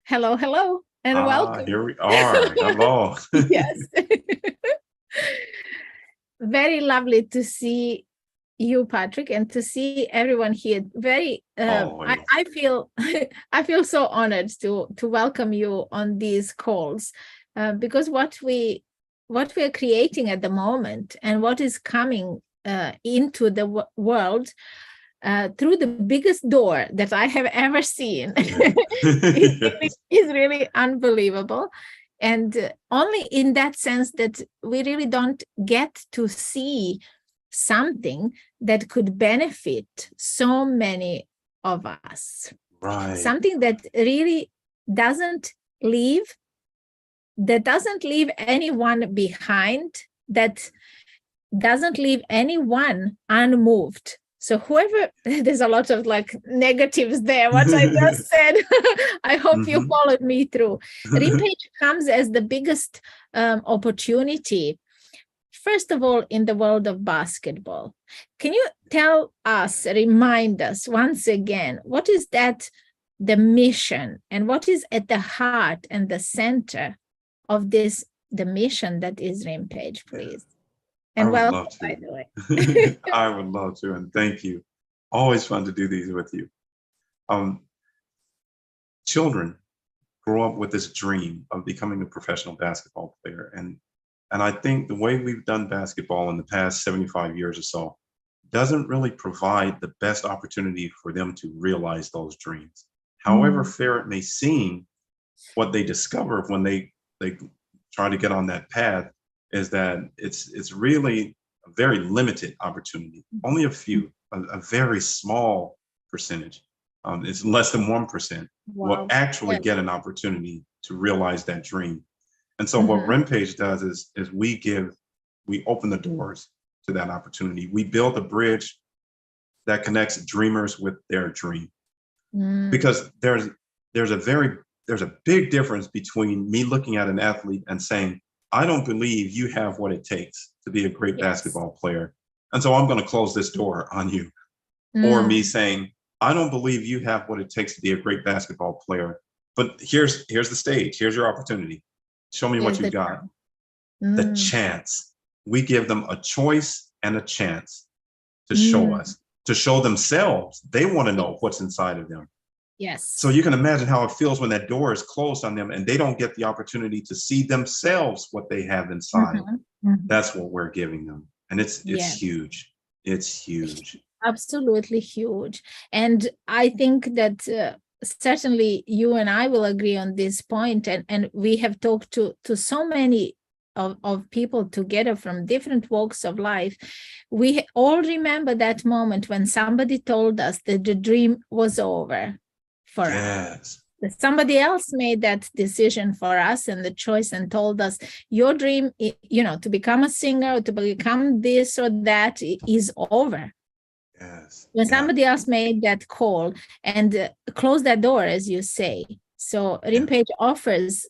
Hello, hello, and welcome. Here we are. Hello. Yes. Very lovely to see you, Patrick, and to see everyone here. Always. I feel I feel so honored to welcome you on these calls, because what we are creating at the moment and what is coming into the world through the biggest door that I have ever seen Yes. is really unbelievable. And only in that sense that we really don't get to see something that could benefit so many of us. Right. Something that really doesn't leave anyone behind, that doesn't leave anyone unmoved. So whoever, there's a lot of like negatives there, what I just said. I hope you followed me through. RIMPAGE comes as the biggest opportunity, first of all, in the world of basketball. Can you remind us once again, what is that, the mission, and what is at the heart and the center of this, the mission that is RIMPAGE, please? And welcome, by the way. I would love to, and thank you. Always fun to do these with you. Children grow up with this dream of becoming a professional basketball player. And I think the way we've done basketball in the past 75 years or so doesn't really provide the best opportunity for them to realize those dreams. However fair it may seem, what they discover when they try to get on that path is that it's really a very limited opportunity. Only a few, a very small percentage. It's less than 1% will actually get an opportunity to realize that dream. And so what RIMPAGE does is we open the doors to that opportunity. We build a bridge that connects dreamers with their dream. Because there's a big difference between me looking at an athlete and saying, I don't believe you have what it takes to be a great basketball player, and so I'm going to close this door on you. Or me saying, I don't believe you have what it takes to be a great basketball player, but here's the stage. Here's your opportunity. Show me what you got. The chance. We give them a choice and a chance to show us, to show themselves. They want to know what's inside of them. Yes. So you can imagine how it feels when that door is closed on them and they don't get the opportunity to see themselves what they have inside. That's what we're giving them. And it's huge. It's huge. Absolutely huge. And I think that certainly you and I will agree on this point. And we have talked to so many of people together from different walks of life. We all remember that moment when somebody told us that the dream was over for us. That somebody else made that decision for us and the choice and told us, your dream, to become a singer or to become this or that is over. When somebody else made that call and closed that door, as you say. So RIMPAGE offers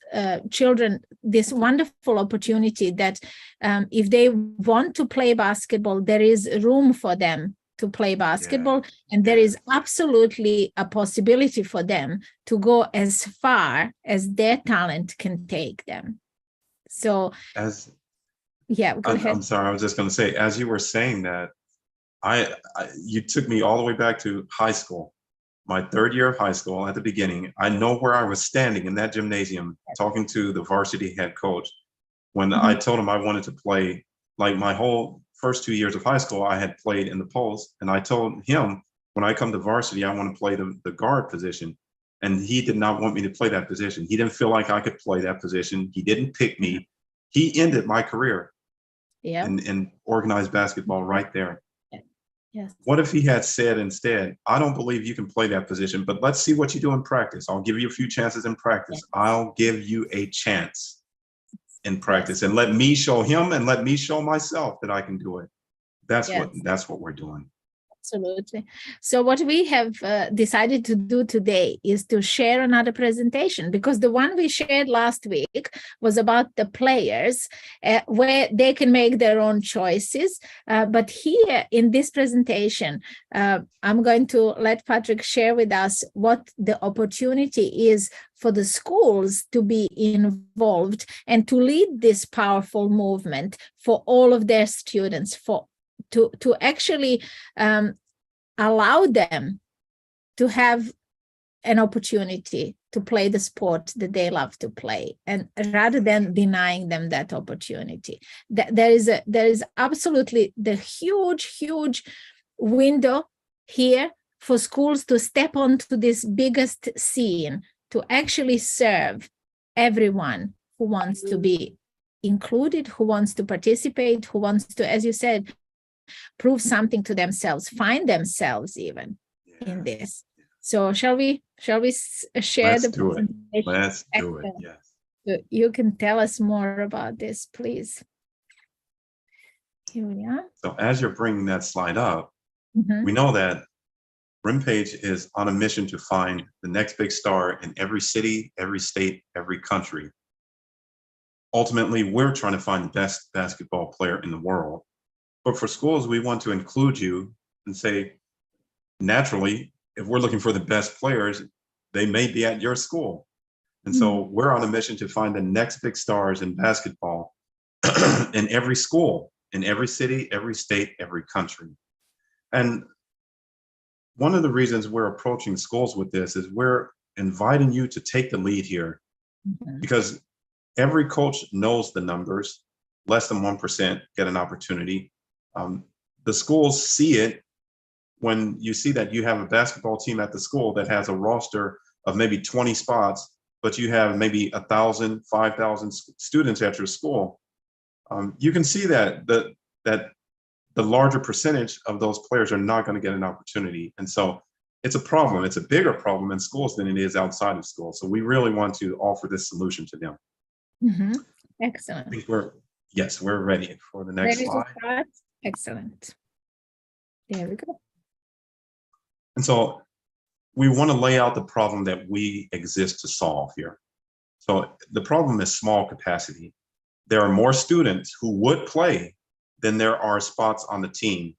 children this wonderful opportunity that if they want to play basketball, there is room for them to play basketball, and there is absolutely a possibility for them to go as far as their talent can take them. So go ahead. I'm sorry, I was just going to say, as you were saying that, you took me all the way back to high school, my third year of high school. At the beginning, I know where I was standing in that gymnasium talking to the varsity head coach when I told him I wanted to play. Like my whole first 2 years of high school, I had played in the post, and I told him, when I come to varsity, I want to play the guard position. And he did not want me to play that position. He didn't feel like I could play that position. He didn't pick me. He ended my career in organized basketball right there. Yes. What if he had said instead, I don't believe you can play that position, but let's see what you do in practice. I'll give you a few chances in practice. I'll give you a chance in practice and let me show him and let me show myself that I can do it. That's what we're doing. Absolutely. So what we have decided to do today is to share another presentation, because the one we shared last week was about the players where they can make their own choices. But here in this presentation, I'm going to let Patrick share with us what the opportunity is for the schools to be involved and to lead this powerful movement for all of their students, to actually allow them to have an opportunity to play the sport that they love to play, and rather than denying them that opportunity. There is absolutely the huge window here for schools to step onto this biggest scene, to actually serve everyone who wants to be included, who wants to participate, who wants to, as you said, prove something to themselves, find themselves even in this. So shall we share Let's the do it. presentation? Let's do it. Excellent. Yes. So you can tell us more about this, please. Here we are. So as you're bringing that slide up, Mhm. we know that RIMPAGE is on a mission to find the next big star in every city, every state, every country. Ultimately, we're trying to find the best basketball player in the world. But for schools, we want to include you and say, naturally, if we're looking for the best players, they may be at your school. And so we're on a mission to find the next big stars in basketball in every school, in every city, every state, every country. And one of the reasons we're approaching schools with this is we're inviting you to take the lead here, because every coach knows the numbers. Less than 1% get an opportunity. The schools see it when you see that you have a basketball team at the school that has a roster of maybe 20 spots, but you have maybe 1,000, 5,000 students at your school. You can see that the larger percentage of those players are not going to get an opportunity. And so it's a problem. It's a bigger problem in schools than it is outside of school. So we really want to offer this solution to them. Excellent. I think we're ready for the next Ready to slide. start? Excellent. There we go. And so we want to lay out the problem that we exist to solve here. So the problem is small capacity. There are more students who would play than there are spots on the team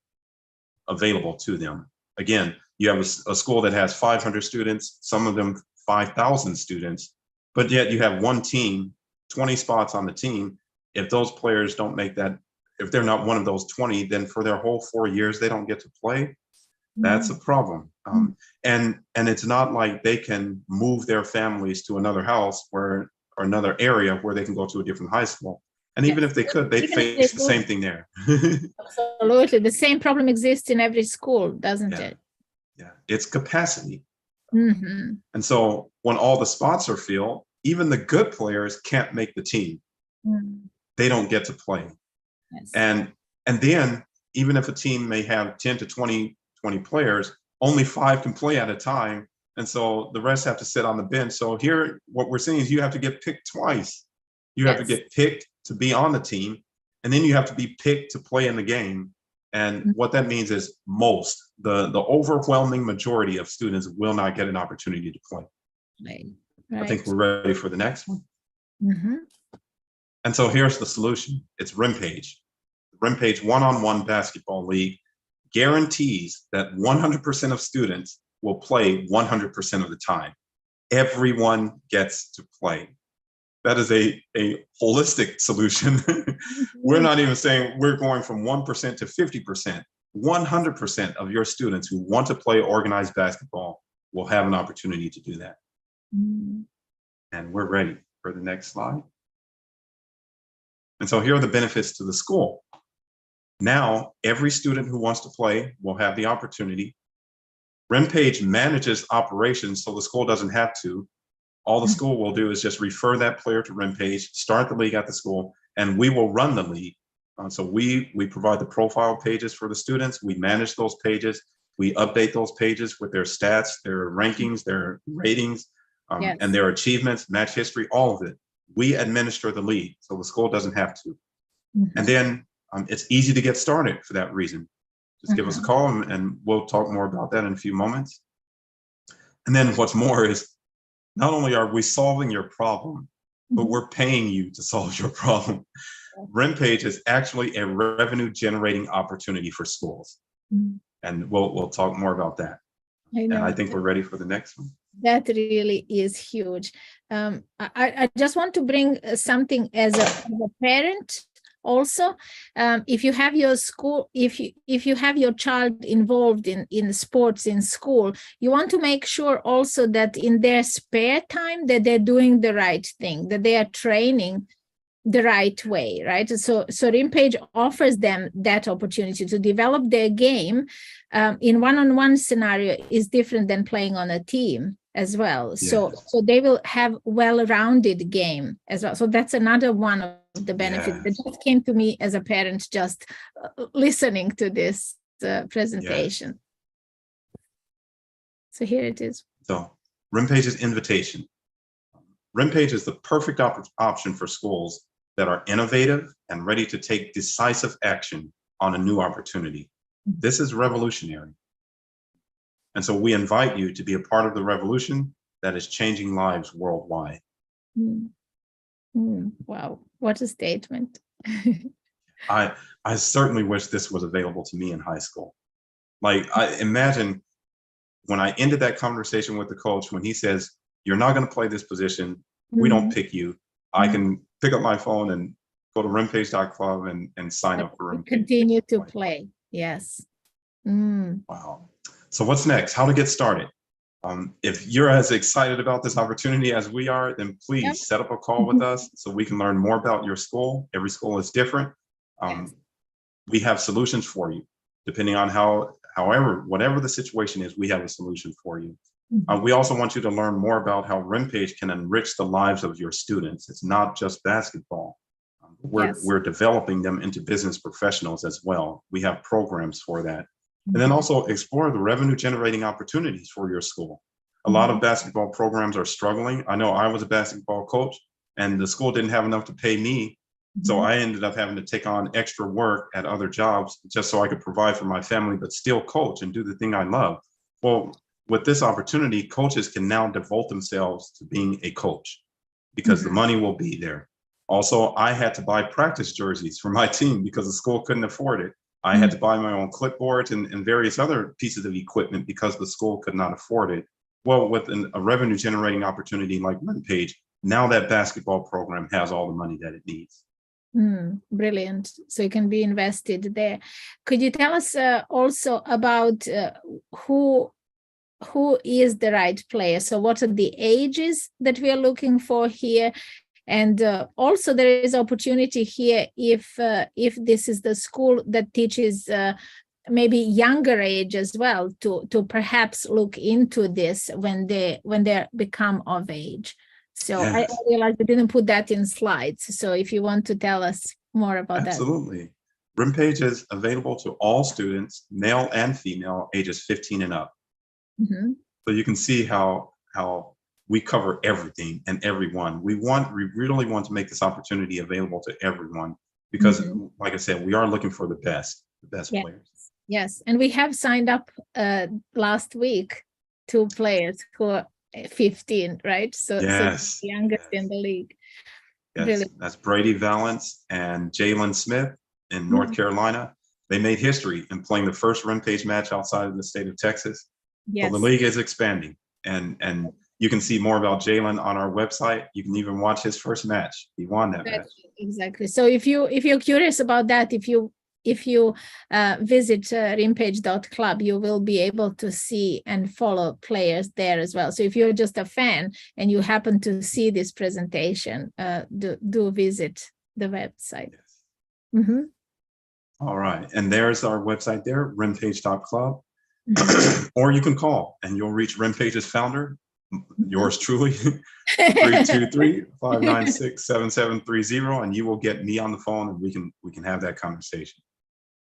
available to them. Again, you have a school that has 500 students, some of them 5,000 students, but yet you have one team, 20 spots on the team. If those players don't make that, if they're not one of those 20, then for their whole 4 years, they don't get to play. That's a problem. And it's not like they can move their families to another house or another area where they can go to a different high school. And even if they could, they'd face the same thing there. Absolutely. The same problem exists in every school, doesn't it? Yeah, it's capacity. And so when all the spots are filled, even the good players can't make the team. They don't get to play. Yes. And then even if a team may have 10 to 20 players, only 5 can play at a time. And so the rest have to sit on the bench. So here, what we're saying is you have to get picked twice. You have to get picked to be on the team, and then you have to be picked to play in the game. And what that means is the overwhelming majority of students will not get an opportunity to play. Right. I think we're ready for the next one. Mhm. And so here's the solution. It's RIMPAGE. RIMPAGE One-on-One Basketball League guarantees that 100% of students will play 100% of the time. Everyone gets to play. That is a holistic solution. We're not even saying we're going from 1% to 50%. 100% of your students who want to play organized basketball will have an opportunity to do that. And we're ready for the next slide. And so here are the benefits to the school. Now, every student who wants to play will have the opportunity. RIMPAGE manages operations, so the school doesn't have to. All the school will do is just refer that player to RIMPAGE, start the league at the school, and we will run the league. So we provide the profile pages for the students. We manage those pages. We update those pages with their stats, their rankings, their ratings, and their achievements, match history, all of it. We administer the league, so the school doesn't have to. And then it's easy to get started for that reason. Just give us a call and we'll talk more about that in a few moments. And then what's more is, not only are we solving your problem, but we're paying you to solve your problem. RIMPAGE is actually a revenue generating opportunity for schools. And we'll talk more about that. And I think we're ready for the next one. That really is huge. I just want to bring something as a parent also. If you have your school, if you have your child involved in sports in school, you want to make sure also that in their spare time that they're doing the right thing, that they are training the right way, right? So RIMPAGE offers them that opportunity to develop their game in one-on-one scenario is different than playing on a team as well. So they will have well-rounded game as well. So that's another one of the benefits that just came to me as a parent just listening to this presentation. So here it is. So RIMPAGE's invitation. RIMPAGE is the perfect option for schools that are innovative and ready to take decisive action on a new opportunity. This is revolutionary. And so we invite you to be a part of the revolution that is changing lives worldwide. Wow, what a statement. I certainly wish this was available to me in high school. Like, I imagine when I ended that conversation with the coach, when he says, you're not going to play this position, we don't pick you. I can pick up my phone and go to rimpage.club and sign up for RIMPAGE. Continue to play. Yes. Wow. So what's next? How to get started? If you're as excited about this opportunity as we are, then please set up a call with us so we can learn more about your school. Every school is different. We have solutions for you, depending on whatever the situation is, we have a solution for you. We also want you to learn more about how RIMPAGE can enrich the lives of your students. It's not just basketball. We're developing them into business professionals as well. We have programs for that. And then also explore the revenue generating opportunities for your school. A lot of basketball programs are struggling. I know I was a basketball coach and the school didn't have enough to pay me. So I ended up having to take on extra work at other jobs just so I could provide for my family, but still coach and do the thing I love. Well, with this opportunity, coaches can now devote themselves to being a coach because the money will be there. Also, I had to buy practice jerseys for my team because the school couldn't afford it. I had to buy my own clipboards and various other pieces of equipment because the school could not afford it. Well, with a revenue generating opportunity like RIMPAGE, now that basketball program has all the money that it needs. Brilliant. So it can be invested there. Could you tell us also about who is the right player? So what are the ages that we are looking for here? And also there is opportunity here if this is the school that teaches maybe younger age as well to perhaps look into this when they become of age. So I realized I didn't put that in slides. So if you want to tell us more about that. Absolutely. RIMPAGE is available to all students, male and female, ages 15 and up. So you can see how we cover everything and everyone. We really want to make this opportunity available to everyone because, like I said, we are looking for the best players. Yes, and we have signed up last week 2 players who are 15, right? So the youngest in the league. Yes, that's Brady Valance and Jalen Smith in North Carolina. They made history in playing the first RIMPAGE match outside of the state of Texas. So the league is expanding, and you can see more about Jalen on our website. You can even watch his first match. He won that match. Exactly. So if you're curious about that, if you visit rimpage.club, you will be able to see and follow players there as well. So if you're just a fan and you happen to see this presentation, do visit the website. All right. And there's our website there, rimpage.club. Or you can call and you'll reach RIMPAGE's founder, yours truly, 323-596-7730, and you will get me on the phone and we can have that conversation.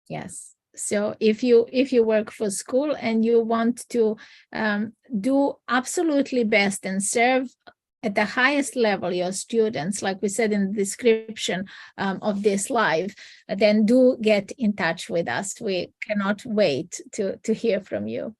Yes. So if you work for school and you want to do absolutely best and serve at the highest level your students, like we said in the description of this live, then do get in touch with us. We cannot wait to hear from you.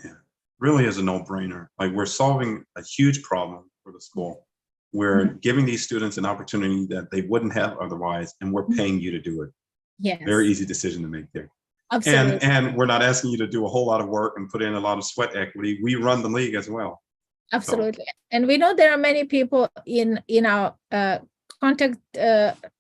Yeah, really is a no-brainer. Like, we're solving a huge problem for the school. We're giving these students an opportunity that they wouldn't have otherwise, and we're paying you to do it. Yes. Very easy decision to make there. Absolutely. And we're not asking you to do a whole lot of work and put in a lot of sweat equity. We run the league as well. Absolutely. And we know there are many people in our contact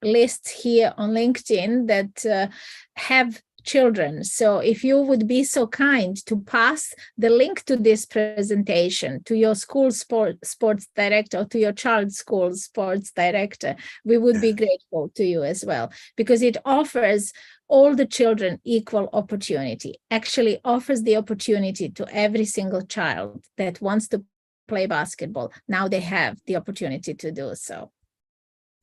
list here on LinkedIn that have children. So if you would be so kind to pass the link to this presentation to your school sports director or to your child's school sports director, we would be grateful to you as well, because it offers all the children equal opportunity, actually offers the opportunity to every single child that wants to play basketball. Now they have the opportunity to do so.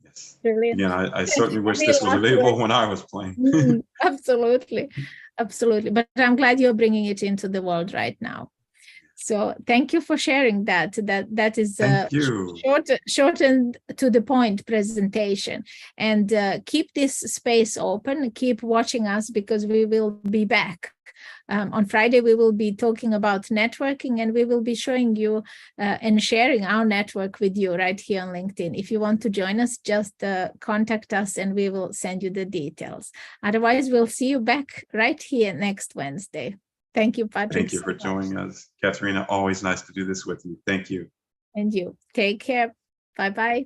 Yes. Brilliant. Yeah, I certainly wish this was relatable when I was playing. Absolutely. Absolutely. But I'm glad you're bringing it into the world right now. So thank you for sharing that. That is a short and to the point presentation. And keep this space open. Keep watching us, because we will be back. On Friday, we will be talking about networking, and we will be showing you and sharing our network with you right here on LinkedIn. If you want to join us, just contact us and we will send you the details. Otherwise, we'll see you back right here next Wednesday. Thank you, Patrick. Thank you for joining us, Katerina. Always nice to do this with you. Thank you. And you. Take care. Bye-bye.